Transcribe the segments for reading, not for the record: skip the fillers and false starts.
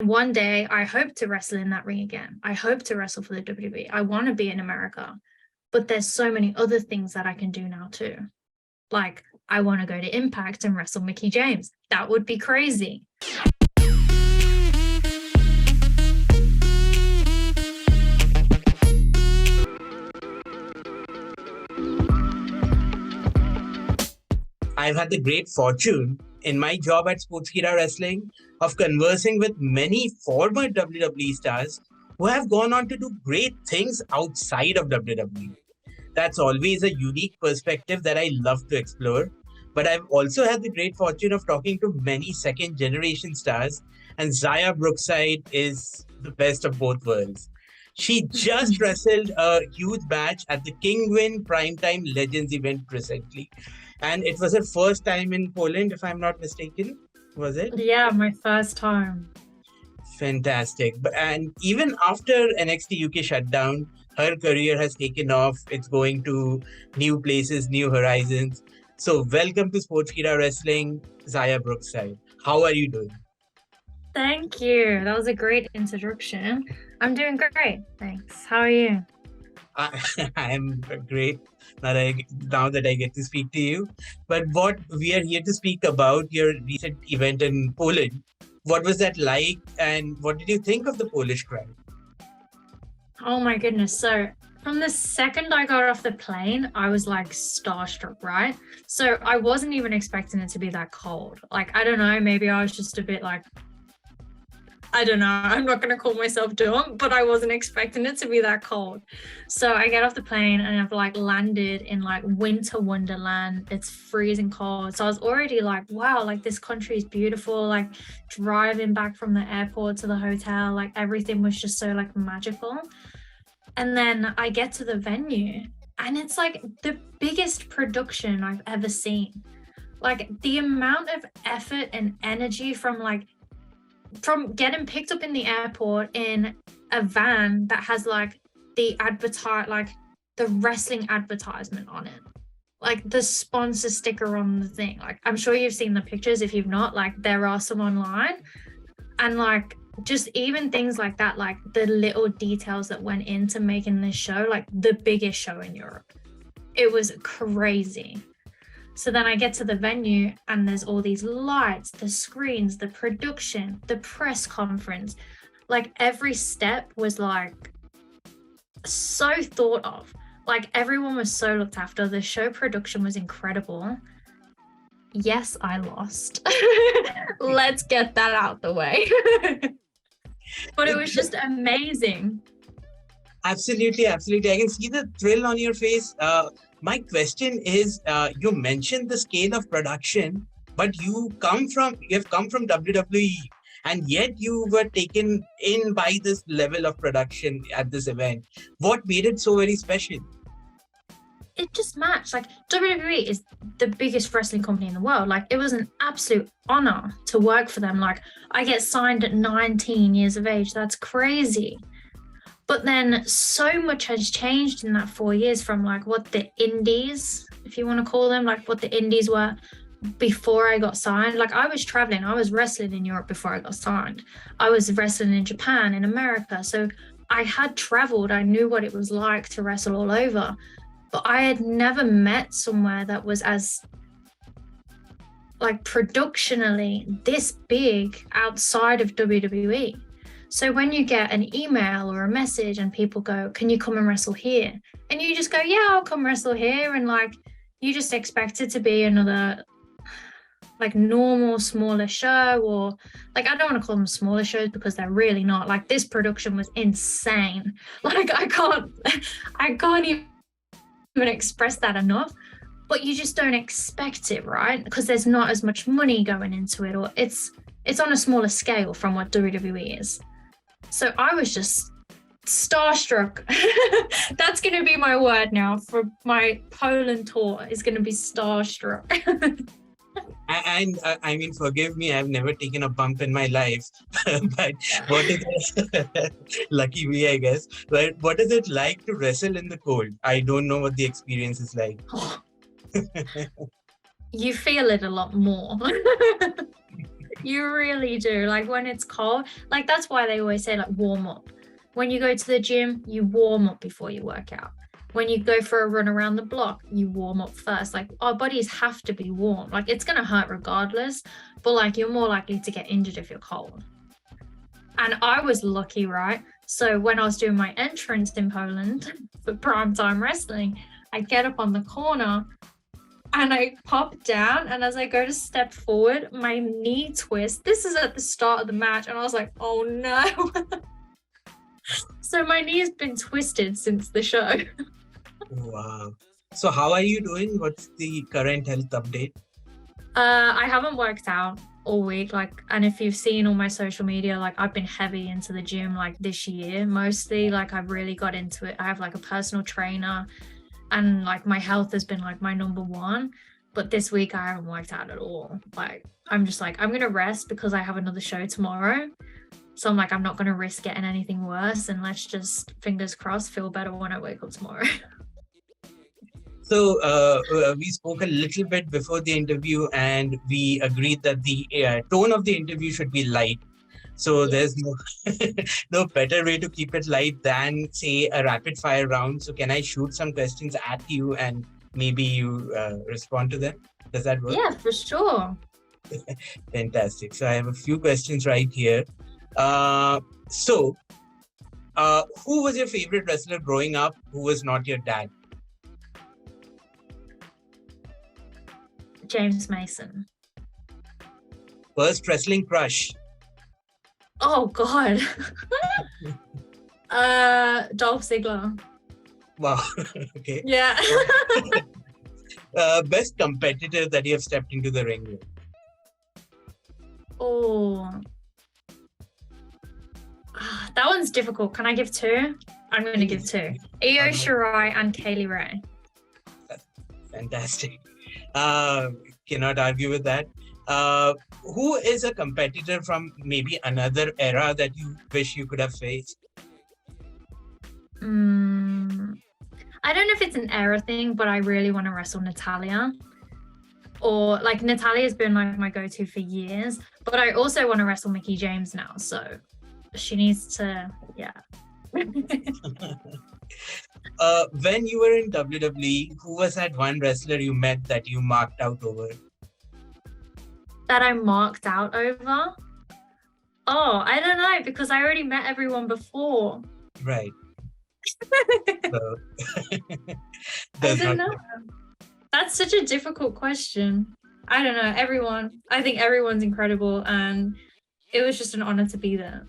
One day, I hope to wrestle in that ring again. I hope to wrestle for the WWE. I want to be in America. But there's so many other things that I can do now too. Like, I want to go to Impact and wrestle Mickie James. That would be crazy. I've had the great fortune in my job at Sportskeeda Wrestling of conversing with many former WWE stars who have gone on to do great things outside of WWE. That's always a unique perspective that I love to explore. But I've also had the great fortune of talking to many second-generation stars, and Xia Brookside is the best of both worlds. She just wrestled a huge match at the Kinguin Primetime Legends event recently. And it was her first time in Poland, if I'm not mistaken, was it? Yeah, my first time. Fantastic. And even after NXT UK shut down, her career has taken off. It's going to new places, new horizons. So welcome to Sportskeeda Wrestling, Xia Brookside. How are you doing? Thank you. That was a great introduction. I'm doing great. Thanks. How are you? I'm great now that I get to speak to you. But what we are here to speak about, your recent event in Poland. What was that like, and what did you think of the Polish crowd? Oh my goodness. So from the second I got off the plane, I was like starstruck, right? So I wasn't even expecting it to be that cold. Like, I don't know, maybe I was just a bit like, I don't know, I'm not going to call myself dumb, but I wasn't expecting it to be that cold. So I get off the plane and I've like landed in like winter wonderland. It's freezing cold. So I was already like, wow, like this country is beautiful. Like driving back from the airport to the hotel, like everything was just so like magical. And then I get to the venue and it's like the biggest production I've ever seen. Like the amount of effort and energy from getting picked up in the airport in a van that has like the wrestling advertisement on it, like the sponsor sticker on the thing. Like, I'm sure you've seen the pictures. If you've not, like there are some online, and like just even things like that, like the little details that went into making this show like the biggest show in Europe. It was crazy. So then I get to the venue and there's all these lights, the screens, the production, the press conference. Like every step was like so thought of. Like everyone was so looked after. The show production was incredible. Yes, I lost. Let's get that out the way. But it was just amazing. Absolutely, absolutely. I can see the thrill on your face. My question is, you mentioned the scale of production, but you have come from WWE, and yet you were taken in by this level of production at this event. What made it so very special? It just matched. Like WWE is the biggest wrestling company in the world. Like it was an absolute honor to work for them. Like I get signed at 19 years of age. That's crazy. But then so much has changed in that 4 years from like what the indies, if you want to call them, like what the indies were before I got signed. Like I was traveling, I was wrestling in Europe before I got signed. I was wrestling in Japan, in America. So I had traveled, I knew what it was like to wrestle all over. But I had never met somewhere that was as like productionally this big outside of WWE. So when you get an email or a message and people go, can you come and wrestle here? And you just go, yeah, I'll come wrestle here. And like, you just expect it to be another like normal, smaller show, or like, I don't want to call them smaller shows because they're really not. Like this production was insane. Like I can't even express that enough, but you just don't expect it, right? Because there's not as much money going into it, or it's on a smaller scale from what WWE is. So I was just starstruck. That's going to be my word now for my Poland tour, is going to be starstruck. And I mean, forgive me, I've never taken a bump in my life, but what is it? Lucky me, I guess. But what is it like to wrestle in the cold? I don't know what the experience is like. You feel it a lot more. You really do. Like when it's cold, like that's why they always say like warm up. When you go to the gym, you warm up before you work out. When you go for a run around the block, you warm up first. Like our bodies have to be warm. Like it's gonna hurt regardless, but like you're more likely to get injured if you're cold. And I was lucky, right? So when I was doing my entrance in Poland for primetime wrestling, I get up on the corner and I pop down, and as I go to step forward, my knee twists. This is at the start of the match, and I was like, oh no. So my knee has been twisted since the show. Wow. So how are you doing? What's the current health update? I haven't worked out all week, like, and if you've seen all my social media, like I've been heavy into the gym like this year mostly. Like I've really got into it. I have like a personal trainer, and like my health has been like my number one. But this week I haven't worked out at all. Like I'm just like, I'm gonna rest because I have another show tomorrow. So I'm like, I'm not gonna risk getting anything worse, and let's just, fingers crossed, feel better when I wake up tomorrow. So we spoke a little bit before the interview, and we agreed that the tone of the interview should be light. So there's no better way to keep it light than, say, a rapid fire round. So can I shoot some questions at you and maybe you respond to them? Does that work? Yeah, for sure. Fantastic. So I have a few questions right here. Who was your favorite wrestler growing up who was not your dad? James Mason. First wrestling crush? Oh God. Dolph Ziggler. Wow. Okay. Yeah. Best competitor that you have stepped into the ring with? Oh. That one's difficult. Can I give two? I'm going to give two. Io Shirai and Kaylee Ray. Fantastic. Cannot argue with that. Who is a competitor from maybe another era that you wish you could have faced? I don't know if it's an era thing, but I really want to wrestle Natalya. Or like Natalya's been like my go-to for years, but I also want to wrestle Mickie James now. So she needs to, yeah. When you were in WWE, who was that one wrestler you met that you marked out over? That I marked out over? Oh, I don't know, because I already met everyone before. Right. So, I don't know. That's such a difficult question. I don't know. Everyone. I think everyone's incredible, and it was just an honor to be there.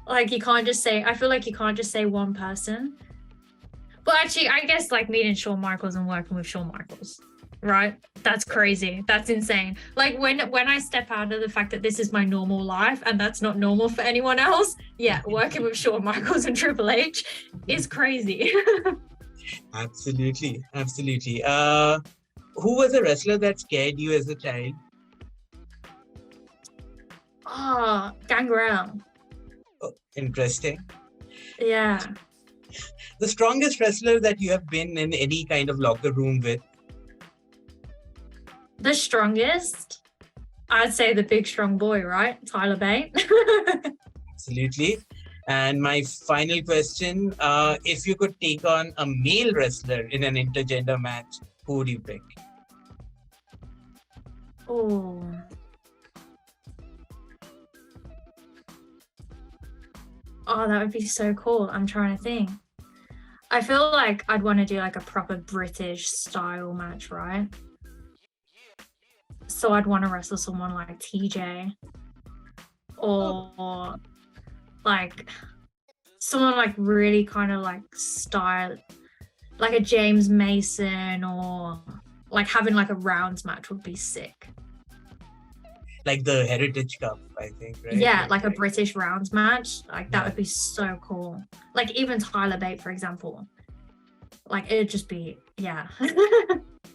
Like you can't just say, I feel like you can't just say one person. But actually, I guess like meeting Shawn Michaels and working with Shawn Michaels, right? That's crazy. That's insane. Like when I step out of the fact that this is my normal life and that's not normal for anyone else, yeah, working with Shawn Michaels and Triple H is crazy. Absolutely. Absolutely. Who was a wrestler that scared you as a child? Oh, Gangrel. Oh, interesting. Yeah. The strongest wrestler that you have been in any kind of locker room with? The strongest? I'd say the big strong boy, right? Tyler Bate. Absolutely. And my final question, if you could take on a male wrestler in an intergender match, who would you pick? Oh. Oh, that would be so cool. I'm trying to think. I feel like I'd want to do like a proper British style match, right? So I'd want to wrestle someone like TJ or like someone like really kind of like style, like a James Mason, or like having like a rounds match would be sick. Like the Heritage Cup, I think, right? Yeah, like a British rounds match. Like that would be so cool. Like even Tyler Bate, for example. Like it'd just be, yeah.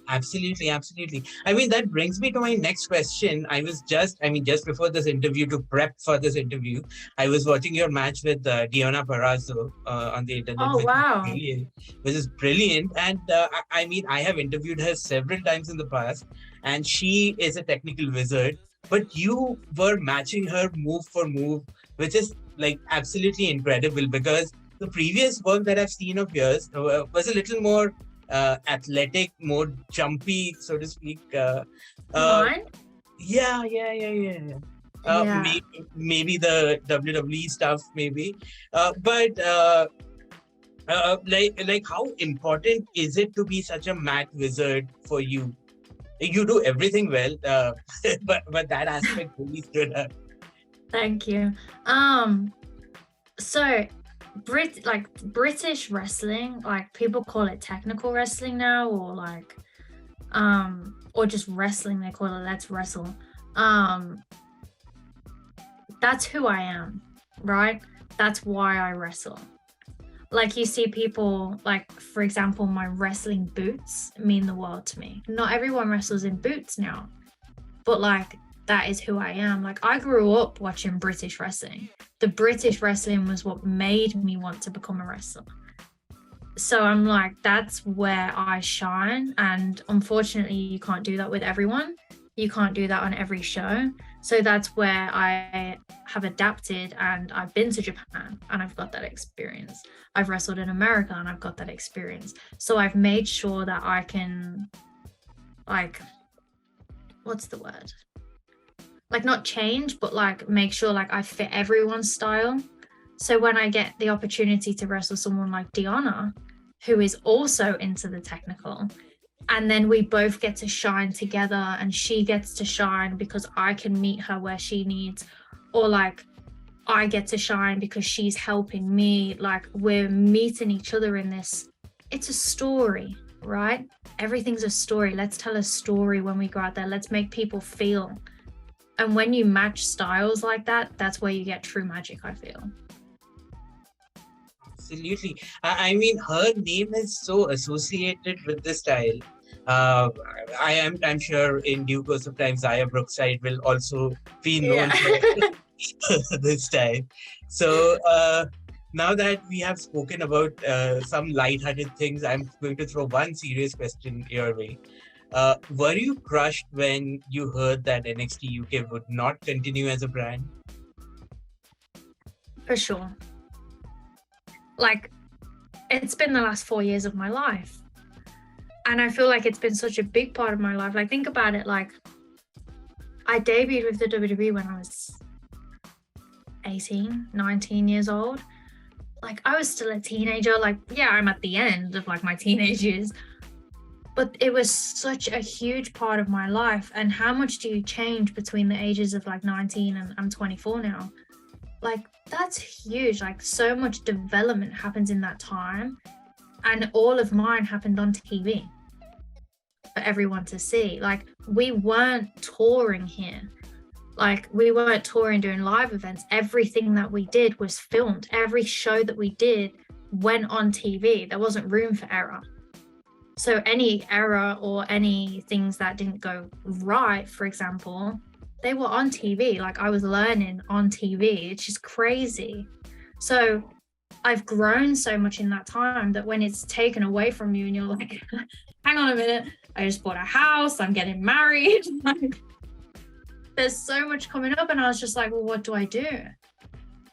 Absolutely, absolutely. I mean, that brings me to my next question. Just before this interview, to prep for this interview, I was watching your match with Deonna Purrazzo on the internet. Oh, wow. Which is brilliant. And I have interviewed her several times in the past, and she is a technical wizard. but you were matching her move for move, which is like absolutely incredible, because the previous work that I've seen of yours was a little more athletic, more jumpy, so to speak. Mine? Yeah. Yeah. Maybe the WWE stuff, maybe. But like how important is it to be such a mat wizard for you? You do everything well, but that aspect really stood out. Thank you. So British wrestling, like people call it technical wrestling now, or just wrestling, they call it let's wrestle. That's who I am, right? That's why I wrestle. Like you see people, like for example, my wrestling boots mean the world to me. Not everyone wrestles in boots now, but like that is who I am. Like I grew up watching British wrestling. The British wrestling was what made me want to become a wrestler. So I'm like, that's where I shine. And unfortunately, you can't do that with everyone. You can't do that on every show. So that's where I have adapted, and I've been to Japan and I've got that experience. I've wrestled in America and I've got that experience. So I've made sure that I can, like, what's the word? Like not change, but like make sure like I fit everyone's style. So when I get the opportunity to wrestle someone like Deonna, who is also into the technical, and then we both get to shine together, and she gets to shine because I can meet her where she needs, or like I get to shine because she's helping me. Like we're meeting each other in this. It's a story, right? Everything's a story. Let's tell a story when we go out there. Let's make people feel. And when you match styles like that, that's where you get true magic, I feel. Absolutely. I mean, her name is so associated with the style. I'm sure in due course of time, Xia Brookside will also be known for this style. So now that we have spoken about some lighthearted things, I'm going to throw one serious question your way. Were you crushed when you heard that NXT UK would not continue as a brand? For sure. Like, it's been the last 4 years of my life. And I feel like it's been such a big part of my life. Like, think about it. Like, I debuted with the WWE when I was 18, 19 years old. Like, I was still a teenager. Like, yeah, I'm at the end of like my teenage years. But it was such a huge part of my life. And how much do you change between the ages of like 19 and I'm 24 now? Like, that's huge. Like, so much development happens in that time. And all of mine happened on TV for everyone to see. Like, we weren't touring here. Like, we weren't touring doing live events. Everything that we did was filmed. Every show that we did went on TV. There wasn't room for error. So any error or any things that didn't go right, for example, they were on TV. Like, I was learning on TV. It's just crazy. So I've grown so much in that time that when it's taken away from you and you're like, hang on a minute, I just bought a house, I'm getting married. Like, there's so much coming up, and I was just like, well, what do I do?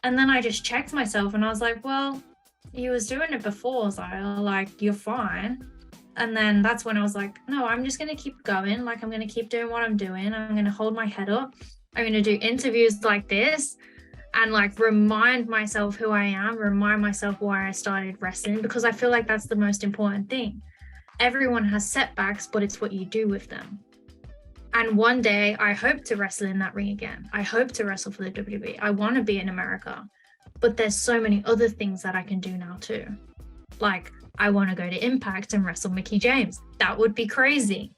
And then I just checked myself and I was like, well, you was doing it before, Zaya, like, you're fine. And then that's when I was like, no, I'm just going to keep going. Like, I'm going to keep doing what I'm doing. I'm going to hold my head up. I'm going to do interviews like this and like remind myself who I am, remind myself why I started wrestling, because I feel like that's the most important thing. Everyone has setbacks, but it's what you do with them. And one day I hope to wrestle in that ring again. I hope to wrestle for the WWE. I want to be in America, but there's so many other things that I can do now too. Like, I want to go to Impact and wrestle Mickie James. That would be crazy.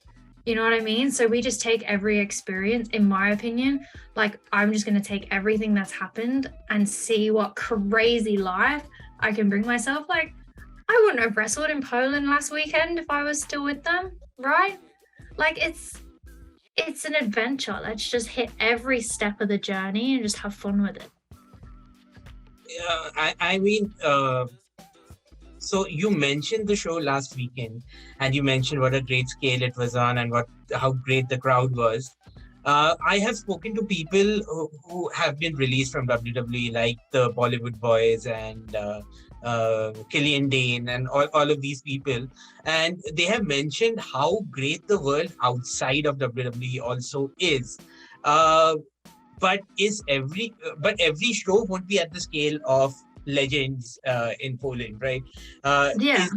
You know what I mean? So we just take every experience, in my opinion, like, I'm just going to take everything that's happened and see what crazy life I can bring myself. Like, I wouldn't have wrestled in Poland last weekend if I was still with them, right? Like, it's an adventure. Let's just hit every step of the journey and just have fun with it. Yeah, I mean, so you mentioned the show last weekend, and you mentioned what a great scale it was on and how great the crowd was. I have spoken to people who have been released from WWE, like the Bollywood Boys and Killian Dane and all of these people. And they have mentioned how great the world outside of WWE also is. Uh, but every show won't be at the scale of legends in Poland, right? Yeah.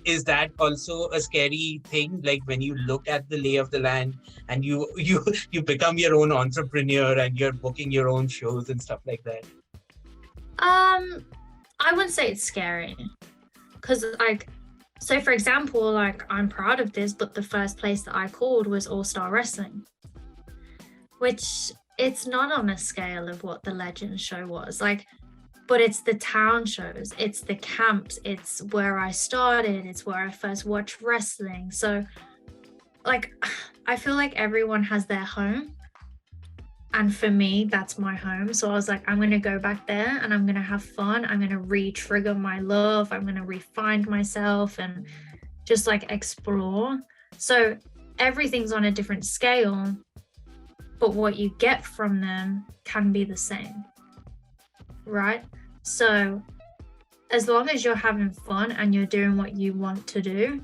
Is that also a scary thing? Like when you look at the lay of the land and you become your own entrepreneur and you're booking your own shows and stuff like that. I wouldn't say it's scary, because like, so for example, like I'm proud of this, but the first place that I called was All Star Wrestling, which it's not on a scale of what the Legends show was like, but it's the town shows, it's the camps, it's where I started, it's where I first watched wrestling. So like, I feel like everyone has their home, and for me that's my home. So I was like, I'm going to go back there and I'm going to have fun, I'm going to re-trigger my love, I'm going to refine myself and just like explore. So everything's on a different scale, but what you get from them can be the same, right? So as long as you're having fun and you're doing what you want to do,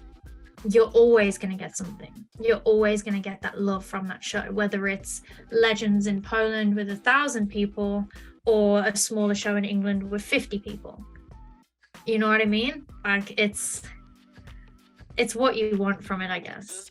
you're always going to get something. You're always going to get that love from that show, whether it's Legends in Poland with 1,000 people or a smaller show in England with 50 people. You know what I mean? Like it's what you want from it, I guess.